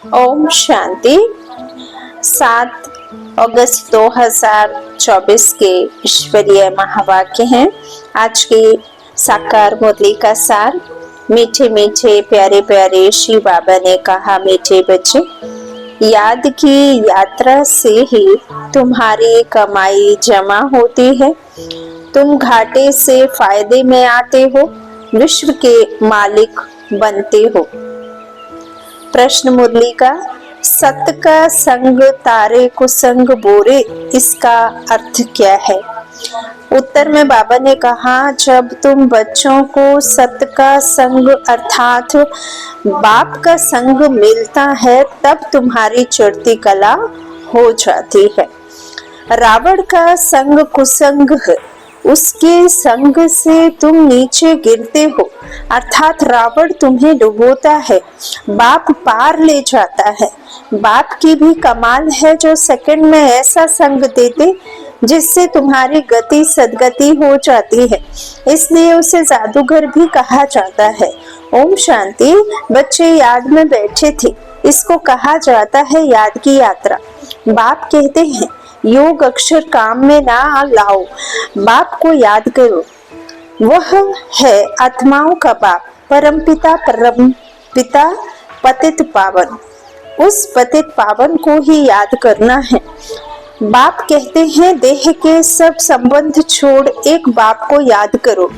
ओम शांति। 7 अगस्त 2024 के ईश्वरीय महावाक्य हैं। आज की साकार मुरली का सार। मीठे मीठे प्यारे प्यारे श्री बाबा ने कहा, मीठे बच्चे, याद की यात्रा से ही तुम्हारी कमाई जमा होती है। तुम घाटे से फायदे में आते हो, विश्व के मालिक बनते हो। प्रश्न मुरली का, सत का संग तारे कुसंग बोरे, इसका अर्थ क्या है? उत्तर में बाबा ने कहा, जब तुम बच्चों को सत का संग अर्थात बाप का संग मिलता है, तब तुम्हारी चढ़ती कला हो जाती है। रावण का संग कुसंग है, उसके संग से तुम नीचे गिरते हो, अर्थात रावण तुम्हें डुबोता है, बाप पार ले जाता है। बाप की भी कमाल है, जो सेकंड में ऐसा संग देते जिससे तुम्हारी गति सदगति हो जाती है, इसलिए उसे जादूगर भी कहा जाता है। ओम शांति। बच्चे याद में बैठे थे, इसको कहा जाता है याद की यात्रा। बाप कहते हैं, योग अक्षर काम में ना लाओ, बाप को याद करो। वह है आत्माओं का बाप, परमपिता पतित पावन। उस पतित पावन को ही याद करना है। बाप कहते हैं, देह के सब संबंध छोड़ एक बाप को याद करो।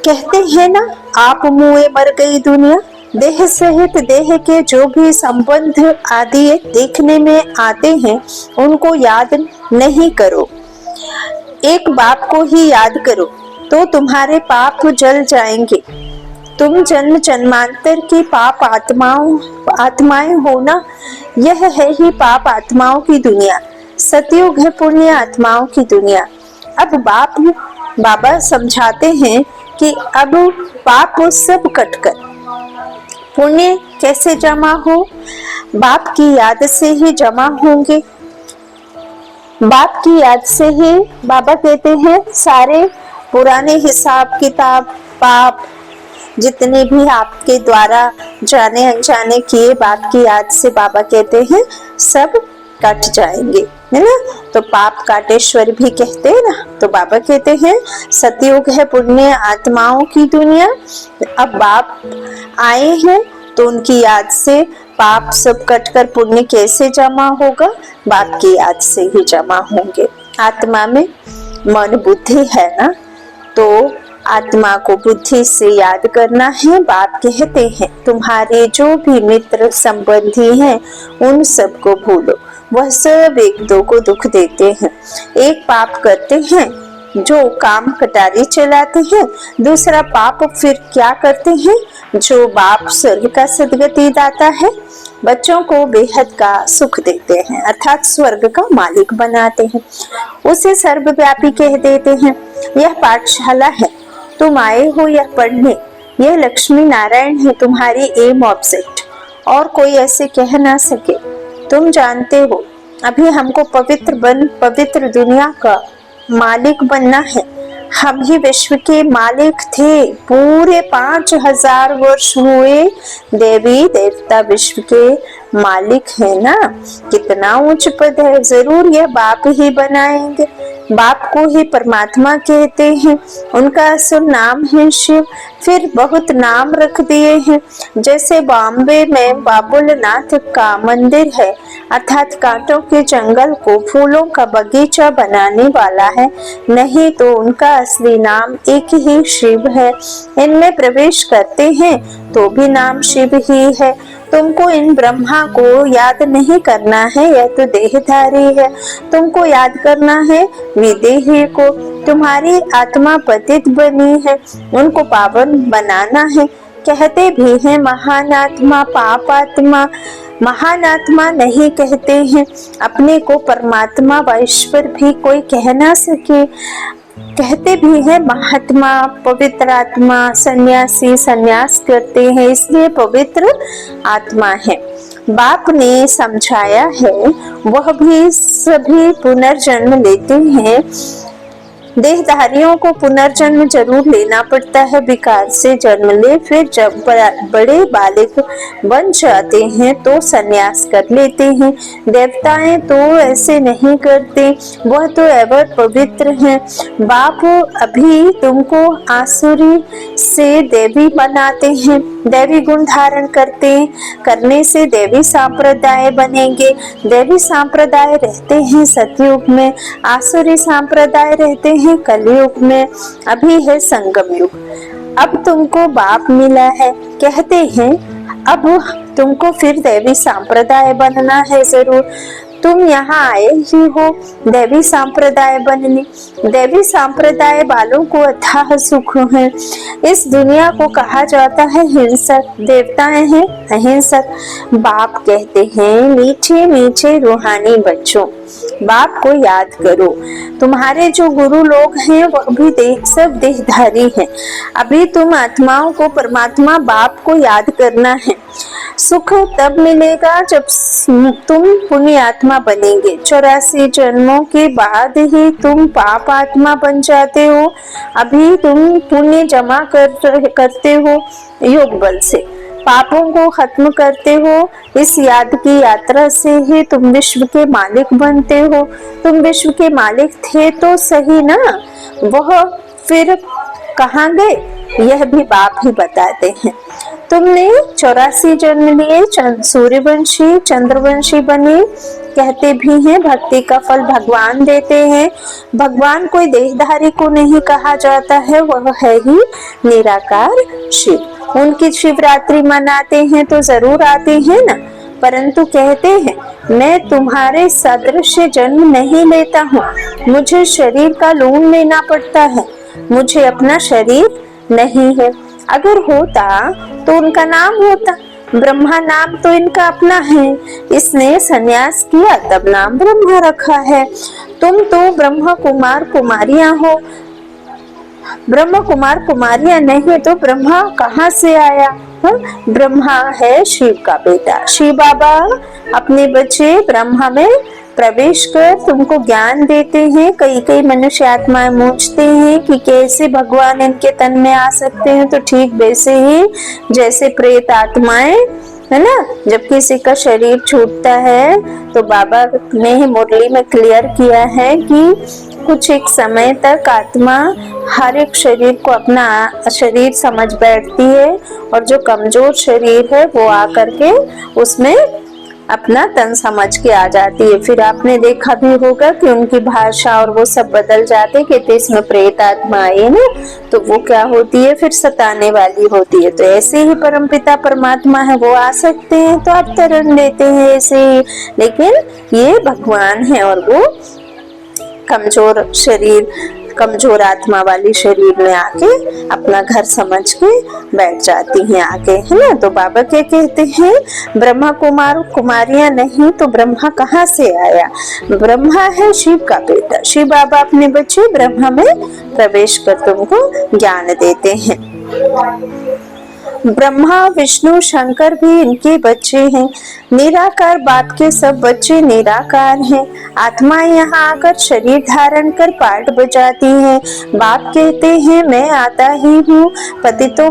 कहते हैं ना, आप मुए मर गई दुनिया। देह सहित देह के जो भी संबंध आदि देखने में आते हैं, उनको याद नहीं करो, एक बाप को ही याद करो, तो तुम्हारे पाप जल जाएंगे। तुम जन्म जन्मांतर की पाप आत्माएं हो ना, यह है ही पाप आत्माओं की दुनिया। सतयुग है पुण्य आत्माओं की दुनिया। अब बाबा समझाते हैं कि अब पाप सब कटकर पुण्य कैसे जमा हो, बाप की याद से ही जमा होंगे। बाप की याद से ही बाबा कहते हैं, सारे पुराने हिसाब किताब पाप जितने भी आपके द्वारा जाने अनजाने किए, बाप की याद से बाबा कहते हैं सब कट जाएंगे, है ना। तो पाप काटेश्वर भी कहते हैं ना, तो बाबा कहते हैं सतयुग है पुण्य आत्माओं की दुनिया। अब बाप आए हैं तो उनकी याद से पाप सब कटकर पुण्य कैसे जमा होगा? बाप की याद से ही जमा होंगे। आत्मा में मन बुद्धि है ना, तो आत्मा को बुद्धि से याद करना है। बाप कहते हैं, तुम्हारे जो भी मित्र संबंधी हैं, उन सबको भूलो, वह सब एक दो को दुख देते हैं। एक पाप करते हैं जो काम कटारी चलाते हैं, दूसरा पाप फिर क्या करते हैं, जो बाप स्वर्ग का सदगति दाता है, बच्चों को बेहद का सुख देते हैं, अर्थात स्वर्ग का मालिक बनाते हैं, उसे सर्वव्यापी कह देते हैं। यह पाठशाला है, तुम आए हो यह पढ़ने, यह लक्ष्मी नारायण है तुम्हारी एम ऑब्जेक्ट, और कोई ऐसे कह ना सके। तुम जानते हो, अभी हमको पवित्र दुनिया का मालिक बनना है। हम ही विश्व के मालिक थे, पूरे 5000 वर्ष हुए देवी देवता विश्व के मालिक है ना। कितना उच्च पद है, जरूर यह बाप ही बनाएंगे। बाप को ही परमात्मा कहते हैं, उनका असल नाम है शिव। फिर बहुत नाम रख दिए हैं, जैसे बॉम्बे में बाबुलनाथ का मंदिर है, अर्थात कांटों के जंगल को फूलों का बगीचा बनाने वाला है। नहीं तो उनका असली नाम एक ही शिव है। इनमें प्रवेश करते हैं तो भी नाम शिव ही है। तुमको इन ब्रह्मा को याद नहीं करना है, यह तो देहधारी है। तुमको याद करना है विदेही को, तुम्हारी आत्मा पतित बनी है, उनको पावन बनाना है। कहते भी हैं महान आत्मा पाप आत्मा, महान आत्मा नहीं कहते हैं। अपने को परमात्मा व ईश्वर भी कोई कह ना सके। कहते भी है महात्मा पवित्र आत्मा, सन्यासी संन्यास करते हैं, इसलिए पवित्र आत्मा है। बाप ने समझाया है, वह भी सभी पुनर्जन्म लेते हैं, देहधारियों को पुनर्जन्म जरूर लेना पड़ता है, विकार से जन्म ले, फिर जब बड़े बालिक बन जाते हैं तो संन्यास कर लेते हैं। देवताएं तो ऐसे नहीं करते, वह तो एवं पवित्र हैं। बाप अभी तुमको आसुरी से देवी बनाते हैं, देवी गुण धारण करने से देवी संप्रदाय बनेंगे। देवी संप्रदाय रहते हैं सतयुग में, आसुरी संप्रदाय रहते हैं कलयुग में, अभी है संगम युग। अब तुमको बाप मिला है, कहते हैं अब तुमको फिर देवी संप्रदाय बनना है जरूर। तुम यहाँ आए ही हो देवी संप्रदाय बनने। देवी संप्रदाय वालों को अथाह सुख है। इस दुनिया को कहा जाता है हिंसक, देवताएं हैं अहिंसक। बाप कहते हैं मीठे मीठे रूहानी बच्चों, बाप को याद करो। तुम्हारे जो गुरु लोग हैं वह भी सब देहधारी हैं। अभी तुम आत्माओं को परमात्मा बाप को याद करना है। सुख तब मिलेगा जब तुम पुण्य आत्मा बनेंगे। 84 जन्मों के बाद ही तुम पाप आत्मा बन जाते हो। अभी तुम पुण्य जमा करते हो योग बल से, पापों को खत्म करते हो। इस याद की यात्रा से ही तुम विश्व के मालिक बनते हो। तुम विश्व के मालिक थे तो सही ना, वह फिर कहाँ गए यह भी बाप ही बताते हैं। तुमने 84 जन्म लिए, सूर्यवंशी चंद्रवंशी बने। कहते भी हैं भक्ति का फल भगवान देते हैं। भगवान कोई देहधारी को नहीं कहा जाता है, वह है ही निराकार शिव। उनकी शिवरात्रि मनाते हैं तो जरूर आते हैं ना, परंतु कहते हैं मैं तुम्हारे सदृश जन्म नहीं लेता हूँ, मुझे शरीर का लोन लेना पड़ता है, मुझे अपना शरीर नहीं है। अगर होता तो उनका नाम होता, ब्रह्मा नाम तो इनका अपना है, इसने संन्यास किया तब नाम ब्रह्मा रखा है। तुम तो ब्रह्मा कुमार कुमारियां हो, ब्रह्मा कुमार कुमारियां नहीं तो ब्रह्मा कहाँ से आया? ब्रह्मा है शिव का बेटा। शिव बाबा अपने बच्चे ब्रह्मा में प्रवेश कर तुमको ज्ञान देते हैं। कई मनुष्य आत्माएं पूछते हैं कि कैसे भगवान इनके तन में आ सकते हैं, तो ठीक वैसे ही जैसे प्रेत आत्माएं है ना, जब किसी का शरीर छूटता है तो बाबा ने ही मुरली में क्लियर किया है कि कुछ एक समय तक आत्मा हर एक शरीर को अपना शरीर समझ बैठती है, और जो कमजोर शरीर है वो आकर के उसमें अपना तन समझ के आ जाती है। फिर आपने देखा भी होगा कि उनकी भाषा और वो सब बदल जाते, कहते इसमें प्रेत आत्मा आई ना, तो वो क्या होती है फिर सताने वाली होती है। तो ऐसे ही परमपिता परमात्मा है, वो आ सकते हैं तो आप तरण लेते हैं ऐसे ही, लेकिन ये भगवान है और वो कमजोर शरीर कमजोर आत्मा वाली शरीर में आके अपना घर समझ के बैठ जाती हैं आके, है ना। तो बाबा क्या कहते हैं, ब्रह्मा कुमार कुमारियां नहीं तो ब्रह्मा कहाँ से आया? ब्रह्मा है शिव का बेटा। शिव बाबा अपने बच्चे ब्रह्मा में प्रवेश कर तुमको ज्ञान देते हैं। ब्रह्मा विष्णु शंकर भी इनके बच्चे हैं। निराकार बाप के सब बच्चे निराकार हैं। आत्मा यहाँ आकर शरीर धारण कर पाठ बजाती है। बाप कहते हैं मैं आता ही हूँ पतितों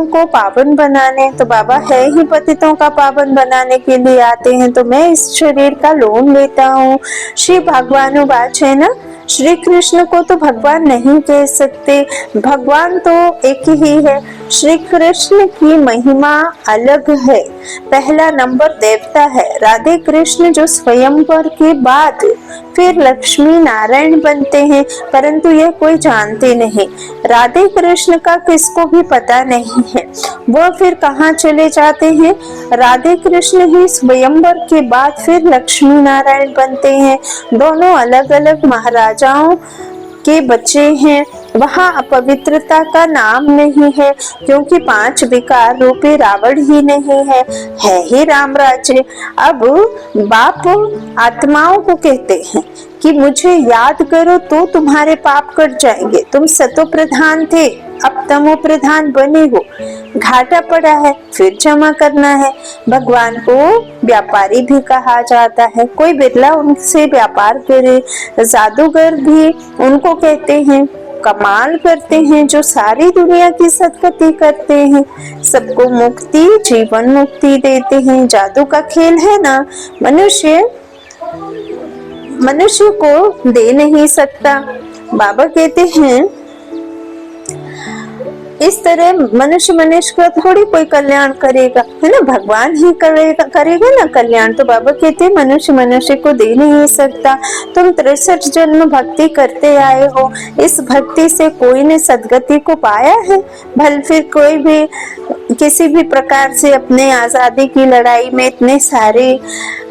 को पावन बनाने। तो बाबा है ही पतितों का पावन बनाने के लिए आते हैं, तो मैं इस शरीर का लोन लेता हूँ। श्री भगवानुवाच है ना, श्री कृष्ण को तो भगवान नहीं कह सकते, भगवान तो एक ही है। श्री कृष्ण की महिमा अलग है, पहला नंबर देवता है। राधे कृष्ण जो स्वयंवर के बाद फिर लक्ष्मी नारायण बनते हैं, परंतु यह कोई जानते नहीं। राधे कृष्ण का किसको भी पता नहीं है, वह फिर कहाँ चले जाते हैं। राधे कृष्ण ही स्वयंवर के बाद फिर लक्ष्मी नारायण बनते हैं। दोनों अलग अलग महाराजाओं के बच्चे हैं। वहाँ अपवित्रता का नाम नहीं है, क्योंकि 5 विकार रूपी रावण ही नहीं है ही राम राज्य। अब बाप आत्माओं को कहते हैं कि मुझे याद करो तो तुम्हारे पाप कट जाएंगे। तुम सतो प्रधान थे, अब तमो प्रधान बने हो, घाटा पड़ा है फिर जमा करना है। भगवान को व्यापारी भी कहा जाता है, कोई बिरला उनसे व्यापार करे। जादूगर भी उनको कहते हैं, कमाल करते हैं जो सारी दुनिया की सदगति करते हैं, सबको मुक्ति जीवन मुक्ति देते हैं। जादू का खेल है ना, मनुष्य को दे नहीं सकता। बाबा कहते हैं इस तरह मनुष्य का थोड़ी कोई कल्याण करेगा, है ना, भगवान ही करेगा ना कल्याण। तो बाबा कहते हैं मनुष्य को दे नहीं सकता। तुम 63 जन्म भक्ति करते आए हो, इस भक्ति से कोई ने सदगति को पाया है? भले फिर कोई भी किसी भी प्रकार से अपने आजादी की लड़ाई में इतने सारे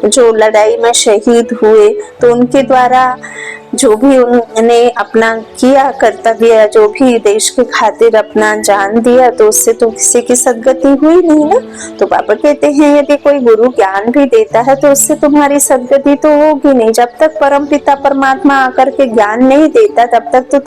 जो लड़ाई में शहीद हुए, तो उनके द्वारा जो भी उन्होंने अपना किया कर्तव्य, जो भी देश के खातिर अपना जान दिया, तो उससे तो किसी की सदगति हुई नहीं ना। तो बाबा कहते हैं यदि कोई गुरु ज्ञान भी देता है तो उससे तुम्हारी सदगति तो होगी नहीं। जब तक परम पिता परमात्मा आकर के ज्ञान नहीं देता तब तक तो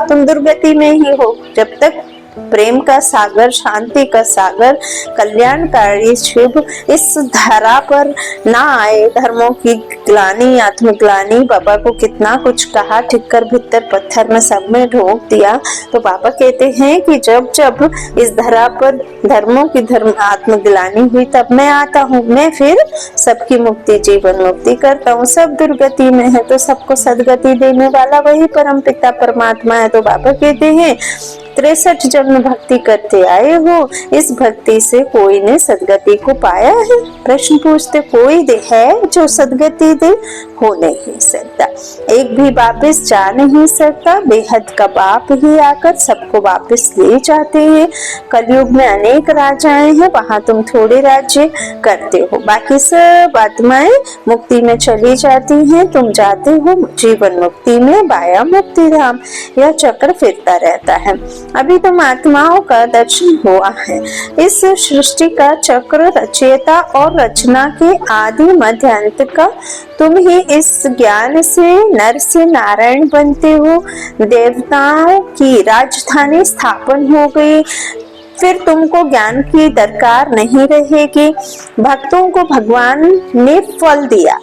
तुम दुर्गति में ही हो। जब तक प्रेम का सागर, शांति का सागर, कल्याणकारी शुभ इस धरा पर ना आए, धर्मों की ग्लानी, आत्मग्लानी, बाबा को कितना कुछ कहा, ठिक्कर भित्तर पत्थर में सब में ढोक दिया। तो बाबा कहते हैं कि जब जब इस धरा पर धर्मों की आत्मग्लानी हुई तब मैं आता हूँ, मैं फिर सबकी मुक्ति जीवन मुक्ति करता हूँ। सब दुर्गति में है तो सबको सदगति देने वाला वही परम पिता परमात्मा है। तो बाबा कहते हैं 63 जन्म भक्ति करते आए हो, इस भक्ति से कोई ने सदगति को पाया है? प्रश्न पूछते, कोई है जो सदगति दे? हो नहीं सकता, एक भी वापस जा नहीं सकता। बेहद का बाप ही आकर सबको वापस ले जाते हैं। कलयुग में अनेक राजाएं हैं, वहां तुम थोड़े राज्य करते हो, बाकी सब आत्माएं मुक्ति में चली जाती हैं, तुम जाते हो जीवन मुक्ति में, बाया मुक्ति धाम। यह चक्र फिरता रहता है। अभी तुम आत्माओं का दर्शन हुआ है। इस सृष्टि का चक्र रचयिता और रचना के आदि मध्य अंत का तुम ही इस ज्ञान से नर से नारायण बनते हो। देवताओं की राजधानी स्थापन हो गई, फिर तुमको ज्ञान की दरकार नहीं रहेगी। भक्तों को भगवान ने फल दिया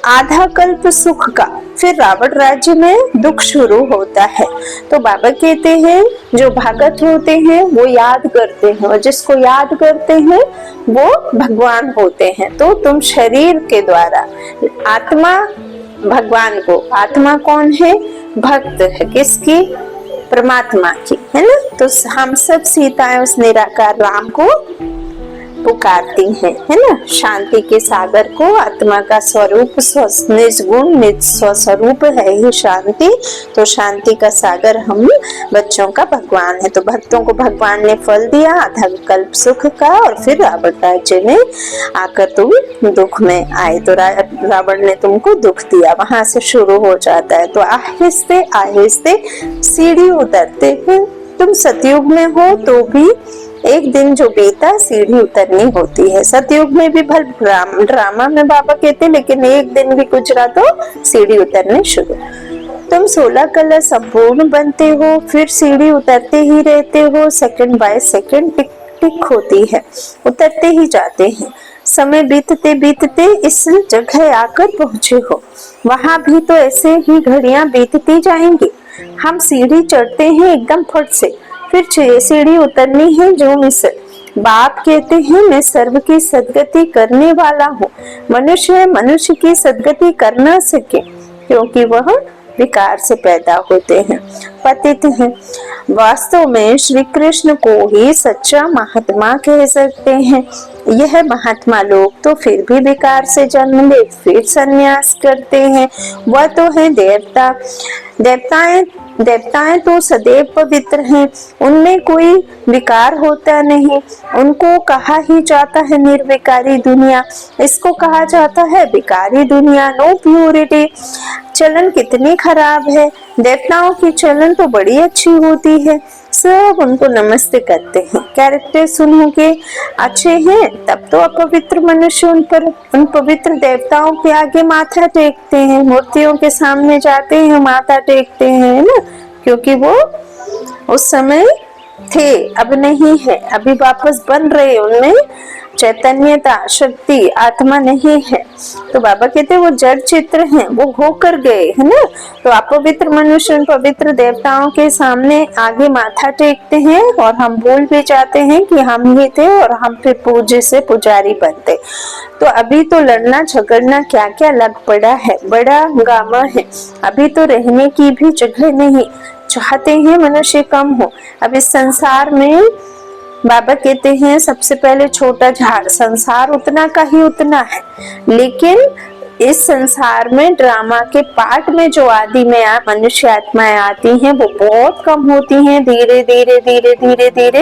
आधा कल्प सुख का, फिर रावण राज्य में दुख शुरू होता है। तो बाबा कहते हैं जो भगत होते हैं वो याद करते हैं, और जिसको याद करते हैं वो भगवान होते हैं। तो तुम शरीर के द्वारा आत्मा भगवान को, आत्मा कौन है? भक्त है, किसकी? परमात्मा की, है ना। तो हम सब सीताएं उस निराकार राम को पुकारती हैं, है ना, शांति के सागर को। आत्मा का स्वरूप निजगुण निज स्वस्वरूप है ही शांति। तो शांति का सागर हम बच्चों का भगवान है। तो भक्तों को भगवान ने फल दिया आधा कल्प सुख का, और फिर रावण राज्य में आकर तुम दुख में आए, तो रावण ने तुमको दुख दिया, वहां से शुरू हो जाता है। तो आहिस्ते आहिस्ते सीढ़ी उतरते हैं। तुम सतयुग में हो तो भी एक दिन जो बीता सीढ़ी उतरनी होती है। सतयुग में भी भल ड्रामा में बाबा कहते, लेकिन एक दिन भी गुजरा तो सीढ़ी उतरने शुरू। तुम 16 कला संपूर्ण बनते हो, फिर सीढ़ी उतरते ही रहते हो। सेकंड बाय सेकंड टिक टिक होती है, उतरते ही जाते हैं। समय बीतते बीतते इस जगह आकर पहुंचे हो, वहां भी तो ऐसे ही घड़ियां बीतती जाएंगी। हम सीढ़ी चढ़ते हैं एकदम फट से, फिर सीढ़ी उतरनी है जो मिसल। बाप कहते हैं मैं सर्व की सदगति करने वाला हूँ। मनुष्य की सदगति कर ना सके क्योंकि वह विकार से पैदा होते हैं, पतित हैं। वास्तव में श्री कृष्ण को ही सच्चा महात्मा कह सकते हैं। यह महात्मा लोग तो फिर भी विकार से जन्म ले फिर संन्यास करते हैं। वह तो है देवता। देवताएं तो सदैव पवित्र हैं, उनमें कोई विकार होता नहीं। उनको कहा ही जाता है निर्विकारी दुनिया, इसको कहा जाता है विकारी दुनिया, नो प्योरिटी। चलन कितनी खराब है, देवताओं की चलन तो बड़ी अच्छी होती है, सब उनको नमस्ते करते हैं। कैरेक्टर सुनोगे अच्छे हैं तब तो अपवित्र मनुष्य उन पवित्र देवताओं के आगे माथा टेकते हैं, मूर्तियों के सामने जाते हैं माथा टेकते हैं, ना, क्योंकि वो उस समय थे, अब नहीं है, अभी वापस बन रहे, उनमें चैतन्यता, शक्ति, आत्मा नहीं है। तो बाबा कहते हैं वो जड़ चित्र हैं, वो होकर गए, है ना। तो अपवित्र मनुष्य पवित्र देवताओं के सामने आगे माथा टेकते हैं और हम भूल भी जाते हैं कि हम ही थे और हम फिर पूज्य से पुजारी बनते। तो अभी तो लड़ना झगड़ना क्या क्या लग पड़ा है, बड़ा हंगामा है। अभी तो रहने की भी जगह नहीं, चाहते हैं मनुष्य कम हो। अब इस संसार में बाबा कहते हैं सबसे पहले छोटा झाड़, संसार उतना का ही उतना है, लेकिन इस संसार में ड्रामा के पार्ट में जो आदि में मनुष्य आत्माएं आती हैं वो बहुत कम होती हैं। धीरे धीरे धीरे धीरे धीरे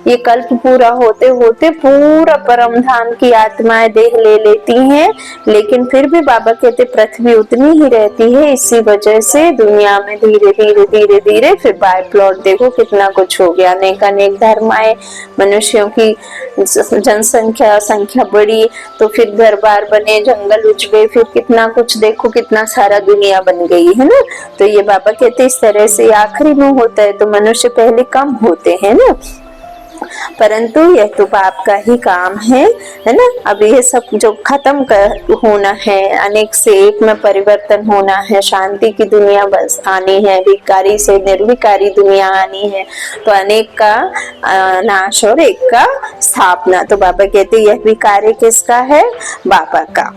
ये कल्प पूरा होते होते पूरा परम धाम की आत्माएं देह ले लेती हैं, लेकिन फिर भी बाबा कहते पृथ्वी उतनी ही रहती है। इसी वजह से दुनिया में धीरे धीरे धीरे धीरे फिर बाय प्लॉट देखो कितना कुछ हो गया, अनेक अनेक धर्म आए, मनुष्यों की जनसंख्या संख्या बढ़ी, तो फिर घर बार बने, जंगल उज गए, फिर कितना कुछ देखो, कितना सारा दुनिया बन गई है ना। तो ये बाबा कहते इस तरह से आखिरी में होता है, तो मनुष्य पहले कम होते हैं ना, परंतु यह तो बाप का ही काम है ना। अब ये सब जो खत्म होना है, अनेक से एक में परिवर्तन होना है, शांति की दुनिया बस आनी है, विकारी से निर्विकारी दुनिया आनी है, तो अनेक का नाश और एक का स्थापना। तो बाबा कहते यह भी कार्य किसका है, बाबा का।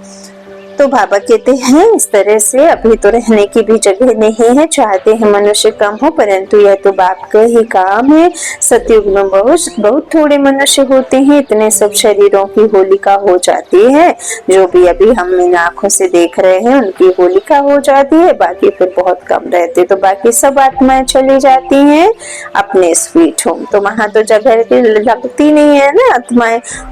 तो बाबा कहते हैं इस तरह से अभी तो रहने की भी जगह नहीं है, चाहते हैं मनुष्य कम हो, परंतु यह तो बाप का ही काम है। सतयुग में बहुत थोड़े मनुष्य होते हैं, इतने सब शरीरों की होलिका हो जाती है, जो भी अभी हम इन आंखों से देख रहे हैं उनकी होलिका हो जाती है, बाकी फिर बहुत कम रहते। तो बाकी सब आत्माएं चली जाती हैं अपने स्वीट होम, तो वहां तो जगह लगती नहीं है ना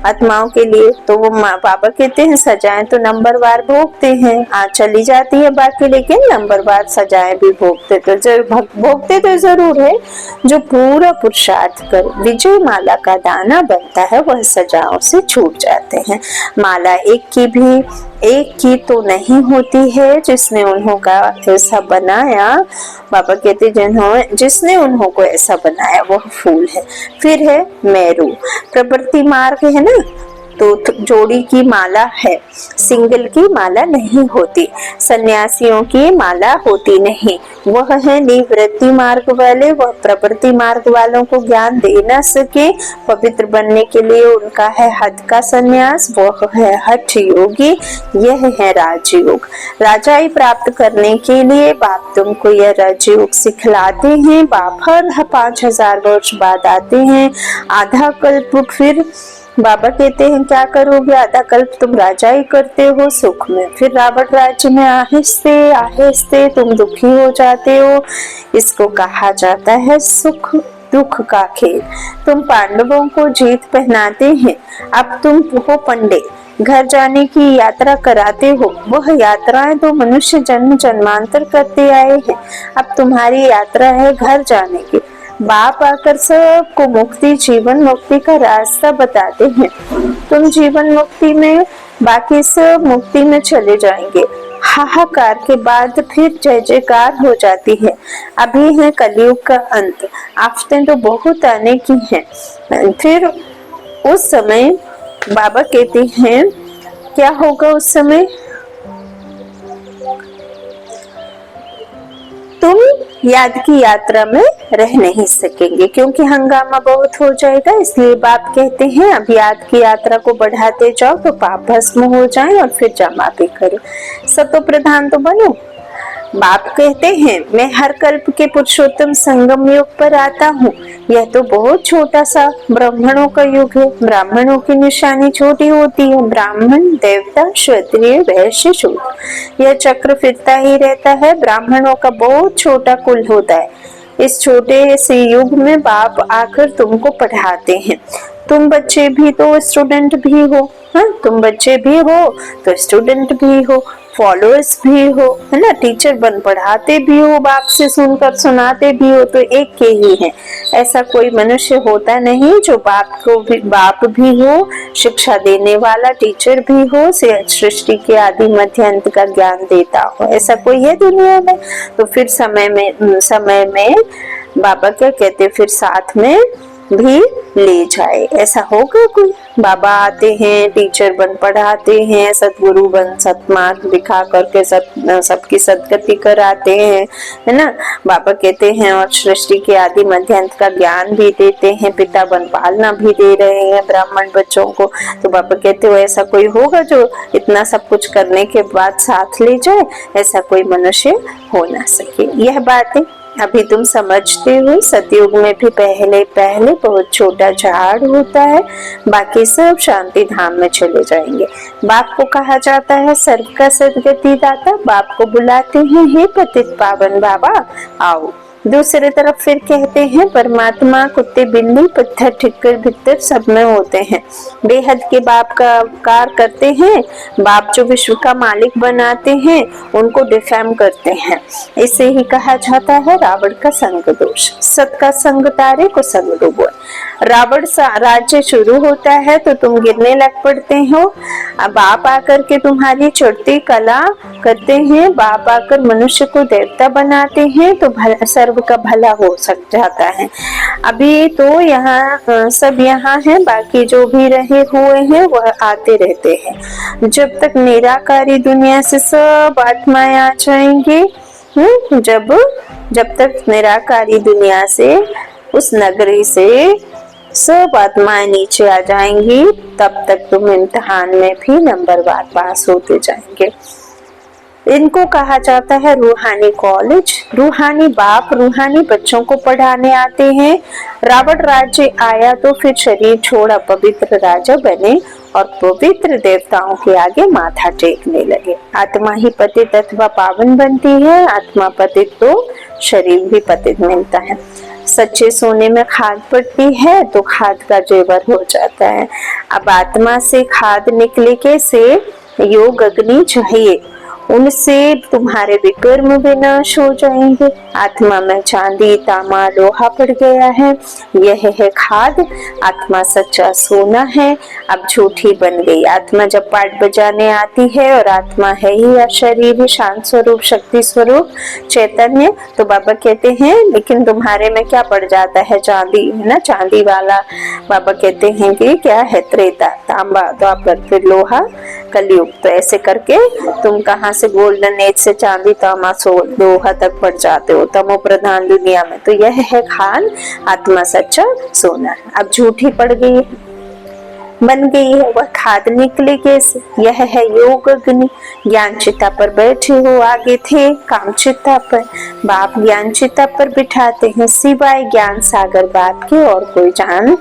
आत्माओं के लिए। तो वो बाबा कहते हैं सजाएं तो नंबरवार भोगते हैं, आज चली जाती है बाकी, लेकिन नंबरवार सजाएं भी भोगते तो जरूर है। जो पूरा पुरुषार्थ कर विजय माला का दाना बनता है वह सजाओं से छूट जाते हैं। माला एक की तो नहीं होती है, जिसने उन्हों का ऐसा बनाया, बाबा कहते जिसने उन्हों को ऐसा बनाया वह फूल है। फिर है मेरू, प्रवृत्ति मार्ग है ना, तो जोड़ी की माला है, सिंगल की माला नहीं होती, सन्यासियों की माला होती नहीं, वह है निवृत्ति मार्ग वाले, वह प्रवृत्ति मार्ग वालों को ज्ञान दे न सके, पवित्र बनने के लिए उनका है हद का सन्यास, वह है हठ योगी, यह है राजयोग। राजाई प्राप्त करने के लिए बाप तुमको यह राजयोग सिखलाते हैं। बाप हर 5000 वर्ष बाद आते हैं, आधा कल्प फिर बाबा कहते हैं क्या करोगे, आधा कल्प तुम राजाई करते हो सुख में, फिर रावण राज्य में आहिस्ते आहिस्ते तुम दुखी हो जाते हो। इसको कहा जाता है सुख दुख का खेल। तुम पांडवों को जीत पहनाते हैं, अब तुम हो पंडित, घर जाने की यात्रा कराते हो, वह यात्राएं तो मनुष्य जन्म जन्मांतर करते आए हैं, अब तुम्हारी यात्रा है घर जाने की। बाप आकर सबको मुक्ति जीवन मुक्ति का रास्ता बताते हैं, तुम जीवन मुक्ति में बाकी सब मुक्ति में चले जाएंगे। हाहाकार के बाद फिर जय जयकार हो जाती है। अभी है कलयुग का अंत, आफतें तो बहुत आने की हैं। फिर उस समय बाबा कहते हैं क्या होगा उस समय, तुम याद की यात्रा में रह नहीं सकेंगे क्योंकि हंगामा बहुत हो जाएगा। इसलिए बाप कहते हैं अब याद की यात्रा को बढ़ाते जाओ तो पाप भस्म हो जाए और फिर जमा भी करो, सतो प्रधान तो बनो। बाप कहते हैं मैं हर कल्प के पुरुषोत्तम संगम युग पर आता हूँ। यह तो बहुत छोटा सा ब्राह्मणों का युग है, ब्राह्मणों की निशानी छोटी होती है, ब्राह्मण देवता क्षत्रिय वैश्य शूद्र, यह चक्र फिरता ही रहता है। ब्राह्मणों का बहुत छोटा कुल होता है। इस छोटे से युग में बाप आकर तुमको पढ़ाते हैं। तुम बच्चे भी तो स्टूडेंट भी हो, हाँ तुम बच्चे भी हो तो स्टूडेंट भी हो। फॉलोअर्स भी हो, है ना, टीचर बन पढ़ाते भी हो, बाप से सुनकर सुनाते भी हो, तो एक के ही है। ऐसा कोई मनुष्य होता नहीं जो बाप भी हो, शिक्षा देने वाला टीचर भी हो, सृष्टि के आदि मध्य अंत का ज्ञान देता हो, ऐसा कोई है दुनिया में? तो फिर समय में बाबा क्या कहते, फिर साथ में भी ले जाए, ऐसा होगा कोई? बाबा आते हैं, टीचर बन पढ़ाते हैं, सतगुरु बन सतमार्ग दिखा करके सबकी सदगति कराते हैं, है ना। बाबा कहते हैं और सृष्टि के आदि मध्य अंत का ज्ञान भी देते हैं, पिता बन पालना भी दे रहे हैं ब्राह्मण बच्चों को। तो बाबा कहते हो ऐसा कोई होगा जो इतना सब कुछ करने के बाद साथ ले जाए? ऐसा कोई मनुष्य हो ना सके। यह बातें अभी तुम समझते हो। सतयुग में भी पहले पहले बहुत छोटा झाड़ होता है, बाकी सब शांति धाम में चले जाएंगे। बाप को कहा जाता है सर्व का सदगति दाता। बाप को बुलाते हैं, हे पतित पावन बाबा आओ। दूसरी तरफ फिर कहते हैं परमात्मा कुत्ते बिल्ली पत्थर ठिक्कर भित्तर सब में होते हैं। बेहद के बाप का उपकार करते हैं। बाप जो विश्व का मालिक बनाते हैं उनको डिफेम करते हैं। इसे ही कहा जाता है रावण का संग दोष। सत का संग तारे को संग डूबो। रावण सा राज्य शुरू होता है तो तुम गिरने लग पड़ते हो। अब बाप आकर के तुम्हारी चढ़ती कला करते हैं, बाप आकर मनुष्य को देवता बनाते हैं तो सर्व का भला हो सक जाता है। अभी तो यहाँ सब यहाँ है, बाकी जो भी रहे हुए हैं वह आते रहते हैं। जब तक निराकारी दुनिया से सब आत्माएं आ जाएंगे, जब तक निराकारी दुनिया से उस नगरी से सब आत्माएं नीचे आ जाएंगी, तब तक तुम इम्तिहान में भी नंबरवार पास होते जाएंगे। इनको कहा जाता है रूहानी कॉलेज। रूहानी बाप रूहानी बच्चों को पढ़ाने आते हैं। रावण राज्य आया तो फिर शरीर छोड़ अपवित्र राजा बने और पवित्र देवताओं के आगे माथा टेकने लगे। आत्मा ही पतित अथवा पावन बनती है। आत्मा पतित तो शरीर भी पतित मिलता है। सच्चे सोने में खाद पड़ती है तो खाद का जेवर हो जाता है। अब आत्मा से खाद निकले कैसे? योग अग्नि चाहिए, उनसे तुम्हारे विकर्म विनाश हो जाएंगे। आत्मा में चांदी तांबा लोहा पड़ गया है, यह है खाद। आत्मा सच्चा सोना है, अब झूठी बन गई। आत्मा जब पाठ बजाने आती है और आत्मा है ही शरीर शांत स्वरूप शक्ति स्वरूप चैतन्य, तो बाबा कहते हैं लेकिन तुम्हारे में क्या पड़ जाता है? चांदी, है ना, चांदी वाला। बाबा कहते हैं कि क्या है? त्रेता, तांबा, द्वापर, फिर लोहा, कलयुग। तो ऐसे करके तुम कहाँ से गोल्डन एज से चांदी तांबा लोहा तक बढ़ जाते हो तमो प्रधान दुनिया में। तो यह है खान, आत्मा सच्चा सोना। अब झूठी पड़ गई है, बन गई है, वह खाद निकले कैसे? यह है योग अग्नि। ज्ञान चिता पर बैठे हो, आगे थे काम चिता पर। बाप ज्ञान चिता पर बिठाते हैं, सिवाय ज्ञान सागर बाप के और कोई जान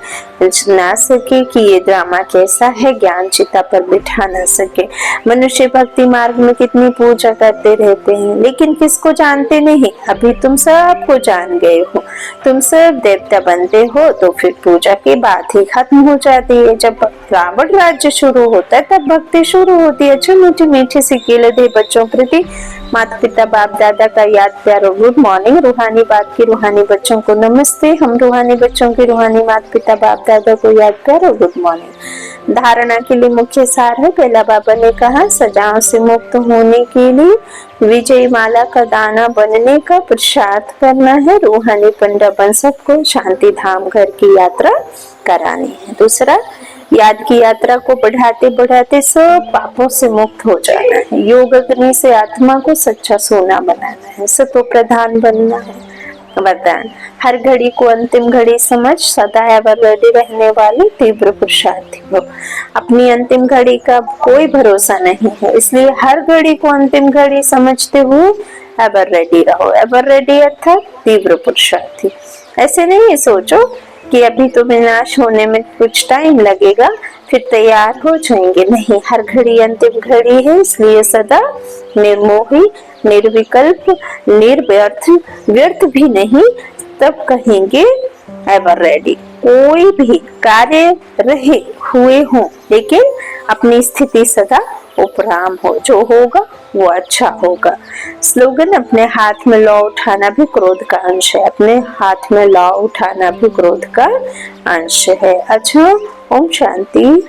ना सके कि ये ड्रामा कैसा है। ज्ञान चिता पर बिठा ना सके। मनुष्य भक्ति मार्ग में कितनी पूजा करते रहते हैं, लेकिन किसको जानते नहीं। अभी तुम सबको जान गए हो, तुम सब देवता बनते हो तो फिर पूजा की बात ही खत्म हो जाती है। जब रावण राज्य शुरू होता है तब भक्ति शुरू होती है। अच्छे मीठे मीठे सिक्के दे बच्चों प्रति माता पिता बाप दादा का याद प्यारो गुड मॉर्निंग। रूहानी बाप की रूहानी बच्चों को नमस्ते। हम रूहानी बच्चों की रूहानी माता पिता बाप दादा को याद प्यारो गुड मॉर्निंग। धारणा के लिए मुख्य सार है। पहला बाबा ने कहा सजाओं से मुक्त होने के लिए विजय माला का दाना बनने का पुरुषार्थ करना है। रूहानी पंडा बन सबको शांति धाम घर की यात्रा करानी है। दूसरा, याद की यात्रा को बढ़ाते बढ़ाते सब पापों से मुक्त हो जाना है। योग अग्नि से आत्मा को सच्चा सोना बनाना है, सतो प्रधान बनना है। वरदान, हर घड़ी को अंतिम घड़ी समझ सदा एवर रेडी रहने वाले तीव्र पुरुषार्थी हो। अपनी अंतिम घड़ी का कोई भरोसा नहीं है, इसलिए हर घड़ी को अंतिम घड़ी समझते हुए एवर रेडी रहो। एवर रेडी अर्थात तीव्र पुरुषार्थी। ऐसे नहीं सोचो कि अभी तो विनाश होने में कुछ टाइम लगेगा फिर तैयार हो जाएंगे। नहीं, हर घड़ी अंतिम घड़ी है, इसलिए सदा निर्मोही निर्विकल्प निर्व्यर्थ व्यर्थ भी नहीं तब कहेंगे एवर रेडी। कोई भी कार्य रहे हुए हो लेकिन अपनी स्थिति सदा उपराम हो, जो होगा वो अच्छा होगा। स्लोगन, अपने हाथ में लौ उठाना भी क्रोध का अंश है। अपने हाथ में लौ उठाना भी क्रोध का अंश है। अच्छा, ओम शांति।